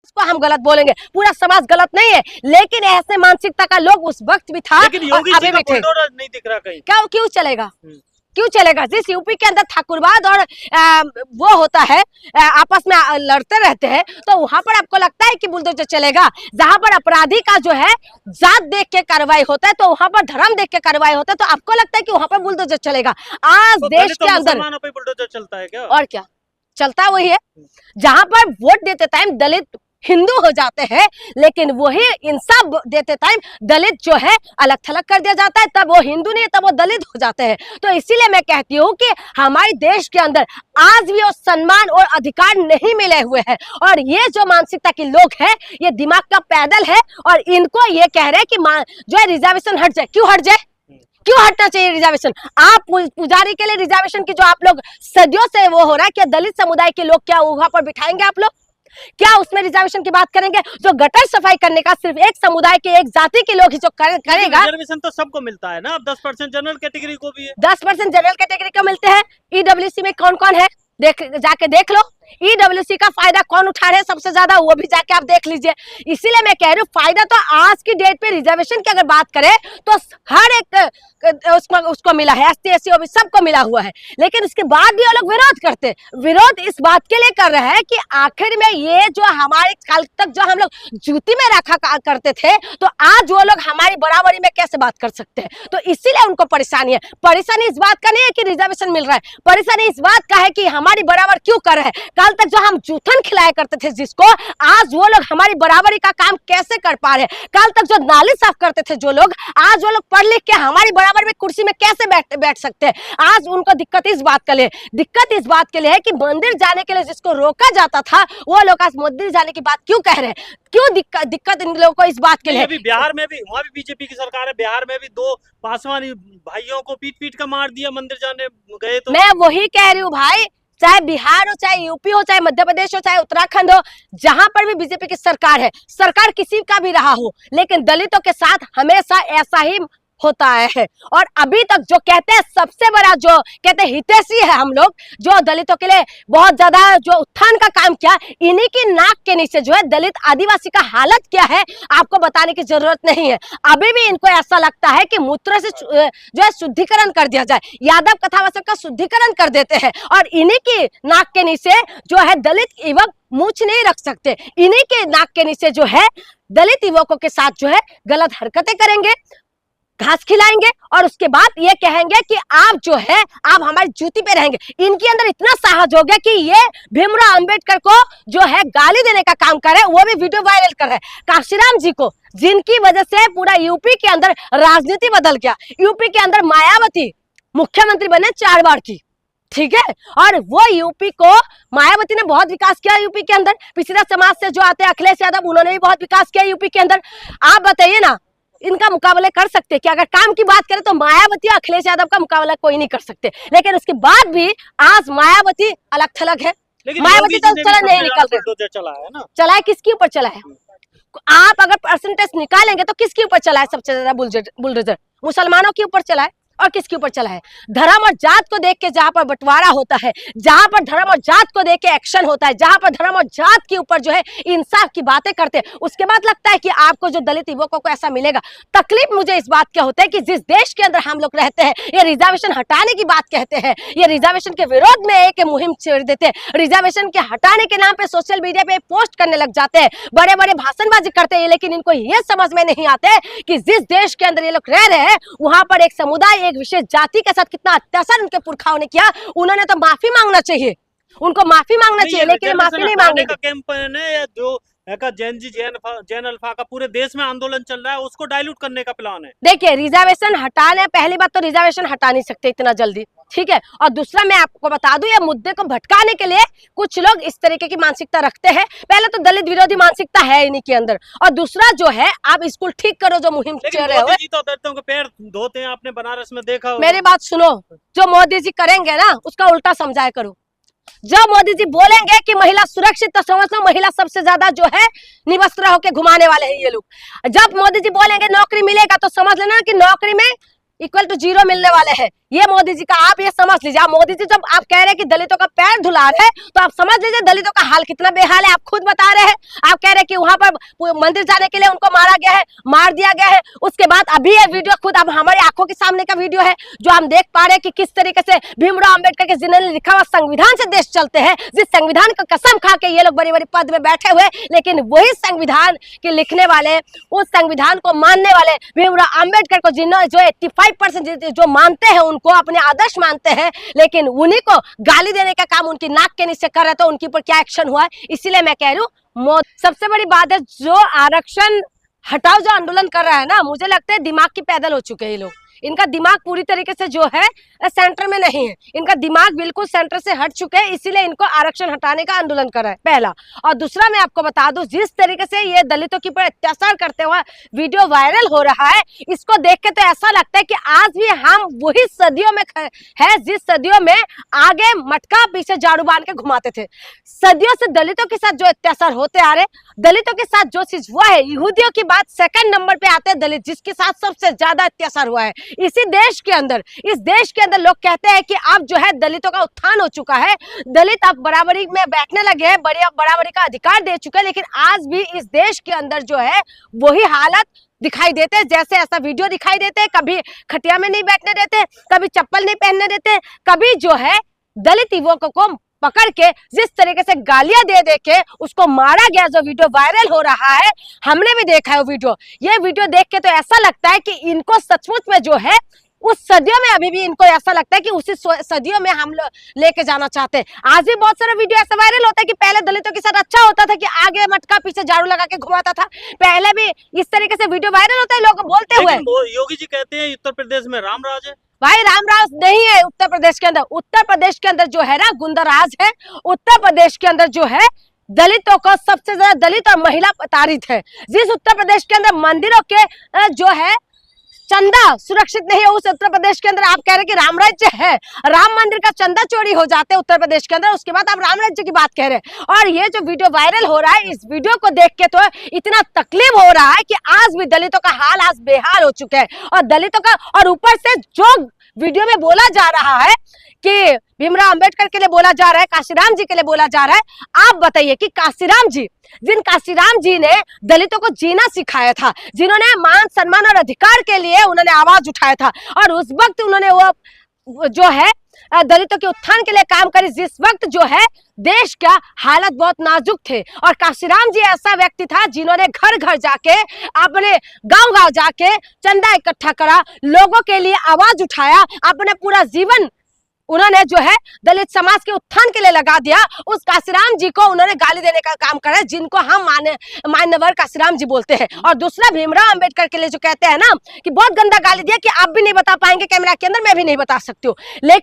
उसको हम गलत बोलेंगे, पूरा समाज गलत नहीं है, लेकिन ऐसे मानसिकता का लोग उस वक्त भी था, लेकिन योगी अभी जी का भी थे। बुलडोजर नहीं दिख रहा कहीं। क्यों चलेगा? क्यों चलेगा? जिस यूपी के अंदर ठाकुरवाद और वो होता है, आपस में लड़ते रहते हैं, तो वहां पर आपको लगता है कि बुलडोजर चलेगा? जहां पर अपराधी का जो है जात देख के कार्रवाई होता है, तो वहां पर धर्म देख के कार्रवाई होता है, तो आपको लगता है कि वहां पर बुलडोजर चलेगा? आज तो देश के अंदर मुसलमानों पे बुलडोजर चलता है क्या? और क्या चलता वही है, जहां पर वोट देते टाइम दलित हिंदू हो जाते हैं, लेकिन वही इंसाफ देते टाइम दलित जो है अलग थलग कर दिया जाता है, तब वो हिंदू नहीं तब वो दलित हो जाते हैं। तो इसीलिए मैं कहती हूँ कि हमारे देश के अंदर आज भी वो सम्मान और अधिकार नहीं मिले हुए हैं, और ये जो मानसिकता के लोग हैं ये दिमाग का पैदल है, और इनको ये कह रहे हैं कि जो है रिजर्वेशन हट जाए। क्यों हट जाए? क्यों हटना चाहिए रिजर्वेशन? आप पुजारी के लिए रिजर्वेशन की जो आप लोग सदियों से वो हो रहा है, क्या दलित समुदाय के लोग क्या वहां पर बिठाएंगे आप लोग? क्या उसमें रिजर्वेशन की बात करेंगे? जो गटर सफाई करने का सिर्फ एक समुदाय के एक जाति के लोग ही जो करेगा। रिजर्वेशन तो सबको मिलता है ना, अब 10% जनरल कैटेगरी को भी है। 10% जनरल कैटेगरी को मिलते हैं। ईडब्ल्यूसी में कौन कौन है जाके देख लो। ईडब्ल्यूसी का फायदा कौन उठा रहे हैं सबसे ज्यादा, वो भी जाके आप देख लीजिए। इसीलिए मैं कह रही हूँ फायदा तो आज की डेट पे रिजर्वेशन की अगर बात करें तो हर एक उसको मिला है, एसटी एससी ओबीसी सबको मिला हुआ है, लेकिन उसके बाद भी वो लोग विरोध करते। विरोध इस बात के लिए कर रहे हैं कि आखिर में ये जो हमारे काल तक जो हम लोग जूती में रखा करते थे, तो आज वो लोग हमारी बराबरी में कैसे बात कर सकते हैं? तो इसीलिए उनको परेशानी है। परेशानी इस बात का नहीं है कि रिजर्वेशन मिल रहा है, परेशानी इस बात का है कि हमारी बराबर क्यों कर रहे हैं। कल तक जो हम जूठन खिलाया करते थे जिसको, आज वो लोग हमारी बराबरी का काम कैसे कर पा रहे हैं? कल तक जो नाली साफ करते थे जो लोग, आज वो लोग पढ़ लिख के हमारी बराबर में कुर्सी में कैसे बैठ सकते हैं? आज उनको दिक्कत इस बात के लिए है कि मंदिर जाने के लिए जिसको रोका जाता था, वो लोग आज मंदिर जाने की बात क्यों कह रहे हैं? क्यों दिक्कत इन लोगों को इस बात के लिए? अभी बिहार में भी, वहाँ भी बीजेपी की सरकार है, बिहार में भी 2 पासवान भाइयों को पीट कर मार दिया मंदिर जाने गए। तो मैं वही कह रही हूँ भाई, चाहे बिहार हो, चाहे यूपी हो, चाहे मध्य प्रदेश हो, चाहे उत्तराखंड हो, जहां पर भी बीजेपी की सरकार है, सरकार किसी का भी रहा हो, लेकिन दलितों के साथ हमेशा ऐसा ही होता है। और अभी तक जो कहते हैं सबसे बड़ा जो कहते हैं हितैषी है हम लोग, जो दलितों के लिए बहुत ज्यादा जो उत्थान का काम किया, इन्हीं की नाक के नीचे जो है दलित आदिवासी का हालत क्या है आपको बताने की जरूरत नहीं है। अभी भी इनको ऐसा लगता है कि मूत्र से जो है शुद्धिकरण कर दिया जाए, यादव कथावाचक का शुद्धिकरण कर देते हैं, और इन्हीं की नाक के नीचे जो है दलित युवक मूछ नहीं रख सकते। इन्हीं के नाक के नीचे जो है दलित युवकों के साथ जो है गलत हरकतें करेंगे, घास खिलाएंगे, और उसके बाद ये कहेंगे कि आप जो है आप हमारी जूती पे रहेंगे। इनके अंदर इतना साहस हो गया कि ये भीमराव अंबेडकर को जो है गाली देने का काम कर रहे हैं, वो भी वीडियो वायरल कर रहे हैं। काशीराम जी को, जिनकी वजह से पूरा यूपी के अंदर राजनीति बदल गया। यूपी के अंदर मायावती मुख्यमंत्री बने 4 बार की, ठीक है, और वो यूपी को मायावती ने बहुत विकास किया यूपी के अंदर। पिछड़ा समाज से जो आते हैं अखिलेश यादव, उन्होंने भी बहुत विकास किया यूपी के अंदर। आप बताइए ना, इनका मुकाबला कर सकते हैं कि अगर काम की बात करें तो मायावती और अखिलेश यादव का मुकाबला कोई नहीं कर सकते, लेकिन उसके बाद भी आज मायावती अलग थलग है। मायावती तो चला नहीं निकल रहे, चला है किसके ऊपर चला है? आप अगर परसेंटेज निकालेंगे तो किसके ऊपर चला है सबसे ज्यादा बुलडोजर? मुसलमानों के ऊपर चला है, और किसके ऊपर चला है? धर्म और जात को देख के जहां पर बंटवारा होता है, जहां पर धर्म और जात को देख के एक्शन होता है, जहां पर धर्म और जात के ऊपर जो है इंसाफ की बातें करते हैं, उसके बाद लगता है कि आपको जो दलित युवकों को ऐसा मिलेगा। तकलीफ मुझे इस बात का होता है कि जिस देश के अंदर हम लोग रहते हैं, ये रिजर्वेशन हटाने की बात कहते हैं, ये रिजर्वेशन के विरोध में एक मुहिम छेड़ देते हैं, रिजर्वेशन के हटाने के नाम पे सोशल मीडिया पे पोस्ट करने लग जाते हैं, बड़े बड़े भाषणबाजी करते हैं, लेकिन इनको ये समझ में नहीं आते कि जिस देश के अंदर ये लोग रह रहे हैं, वहां पर एक समुदाय, एक विशेष जाति के साथ कितना अत्याचार उनके पुरखाओं ने किया। उन्होंने तो माफी मांगना चाहिए, उनको माफी मांगना चाहिए, लेकिन माफी नहीं मांगने का कैंपेन है जो जैन अल्फा का पूरे देश में आंदोलन चल रहा है, उसको डाइल्यूट करने का प्लान है। देखिए, रिजर्वेशन हटाने, पहली बात तो रिजर्वेशन हटा नहीं सकते इतना जल्दी, ठीक है, और दूसरा मैं आपको बता दूं, ये मुद्दे को भटकाने के लिए कुछ लोग इस तरीके की मानसिकता रखते हैं। पहले तो दलित विरोधी मानसिकता है इन्हीं के अंदर, और दूसरा जो है आप स्कूल ठीक करो जो मुहिम चल रहे हो। मोदी जी तो दलितों के पैर धोते हैं, आपने बनारस में देखा होगा। मेरी बात सुनो, जो मोदी जी करेंगे ना उसका उल्टा समझाया करो। जब मोदी जी बोलेंगे कि महिला सुरक्षित, तो समझ लो महिला सबसे ज्यादा जो है निवस्त्र होकर घुमाने वाले हैं ये लोग। जब मोदी जी बोलेंगे नौकरी मिलेगा, तो समझ लेना कि नौकरी में इक्वल टू 0 मिलने वाले हैं। ये मोदी जी का आप ये समझ लीजिए। आप मोदी जी जब आप कह रहे हैं कि दलितों का पैर धुला रहे हैं, तो आप समझ लीजिए दलितों का हाल कितना बेहाल है। आप खुद बता रहे हैं, आप कह रहे हैं कि वहां पर मंदिर जाने के लिए उनको मारा गया है, मार दिया गया है। उसके बाद अभी ये वीडियो खुद अब हमारी आंखों के सामने का वीडियो है, जो हम देख पा रहे हैं कि किस तरीके से भीमराव अंबेडकर के जिन्होंने लिखा हुआ संविधान से देश चलते हैं, जिस संविधान का कसम खा के ये लोग बड़ी बड़ी पद में बैठे हुए, लेकिन वही संविधान के लिखने वाले, उस संविधान को मानने वाले भीमराव अंबेडकर को जिन्होंने जो 85% जो मानते हैं, उनको अपने आदर्श मानते हैं, लेकिन उन्हीं को गाली देने का काम उनकी नाक के नीचे कर रहे, तो उनके ऊपर क्या एक्शन हुआ है। इसीलिए मैं कह रही हूँ सबसे बड़ी बात है, जो आरक्षण हटाओ जो आंदोलन कर रहा है ना, मुझे लगता है दिमाग की पैदल हो चुके हैं ये लोग। इनका दिमाग पूरी तरीके से जो है सेंटर में नहीं है, इनका दिमाग बिल्कुल सेंटर से हट चुके हैं, इसीलिए इनको आरक्षण हटाने का आंदोलन कर रहा है, पहला। और दूसरा मैं आपको बता दूं, जिस तरीके से ये दलितों के ऊपर अत्याचार करते हुए वीडियो वायरल हो रहा है, इसको देख के तो ऐसा लगता है कि आज भी हम वही सदियों में है, जिस सदियों में आगे मटका पीछे झाड़ू बांध के घुमाते थे। सदियों से दलितों के साथ जो अत्याचार होते आ रहे, दलितों के साथ जो चीज हुआ है, यहूदियों की बात सेकंड नंबर पे आते हैं दलित, जिसके साथ सबसे ज्यादा अत्याचार हुआ है इसी देश के अंदर। इस देश के अंदर लोग कहते हैं कि अब जो है दलितों का उत्थान हो चुका है, दलित अब बराबरी में बैठने लगे हैं, बराबरी का अधिकार दे चुके हैं, लेकिन आज भी इस देश के अंदर जो है वही हालत दिखाई देते हैं। जैसे ऐसा वीडियो दिखाई देते हैं, कभी खटिया में नहीं बैठने देते, कभी चप्पल नहीं पहनने देते, कभी जो है दलित युवकों को पकड़ के जिस तरीके से गालियां दे दे के उसको मारा गया, जो वीडियो वायरल हो रहा है, हमने भी देखा है वो वीडियो। ये वीडियो देख के तो ऐसा लगता है कि इनको सचमुच में जो है उस सदियों में, अभी भी इनको ऐसा लगता है कि उसी सदियों में हम लोग लेके जाना चाहते हैं। आज भी बहुत सारा वीडियो ऐसा वायरल होता है कि पहले दलितों के साथ अच्छा होता था, कि आगे मटका पीछे झाड़ू लगा के घुमाता था, पहले भी इस तरीके से वीडियो वायरल होता है लोग बोलते हुए। योगी जी कहते हैं उत्तर प्रदेश में राम राज है। भाई राम राज नहीं है उत्तर प्रदेश के अंदर। उत्तर प्रदेश के अंदर जो है ना गुंडा राज है। उत्तर प्रदेश के अंदर जो है दलितों को सबसे ज्यादा दलित और महिला प्रताड़ित है। जिस उत्तर प्रदेश के अंदर मंदिरों के जो है चंदा सुरक्षित नहीं है, उस उत्तर प्रदेश के अंदर आप कह रहे हैं कि राम राज्य है। राम मंदिर का चंदा चोरी हो जाते हैं उत्तर प्रदेश के अंदर, उसके बाद आप राम राज्य की बात कह रहे हैं। और ये जो वीडियो वायरल हो रहा है, इस वीडियो को देख के तो इतना तकलीफ हो रहा है कि आज भी दलितों का हाल आज बेहाल हो चुका है। और दलितों का, और ऊपर से जो वीडियो में बोला जा रहा है कि भीमराव अंबेडकर के लिए बोला जा रहा है, काशीराम जी के लिए बोला जा रहा है। आप बताइए कि काशीराम जी, जिन काशीराम जी ने दलितों को जीना सिखाया था, जिन्होंने मान सम्मान और अधिकार के लिए उन्होंने आवाज उठाया था, और उस वक्त उन्होंने वो जो है दलितों के उत्थान के लिए काम करी, जिस वक्त जो है देश का हालत बहुत नाजुक थे। और काशीराम जी ऐसा व्यक्ति था जिन्होंने घर घर जाके, अपने गांव गांव जाके चंदा इकट्ठा करा, लोगों के लिए आवाज उठाया, अपने पूरा जीवन उन्होंने जो है दलित समाज के उत्थान के लिए लगा दिया। उस काशीराम जी को उन्होंने गाली देने का काम करा, जिनको हम मान्यवर काशीराम जी बोलते हैं। और दूसरा भीमराव अंबेडकर के लिए जो कहते हैं ना कि बहुत गंदा गाली दिया, कि आप भी नहीं बता पाएंगे कैमरा के अंदर, मैं भी नहीं बता सकती हूँ। लेकिन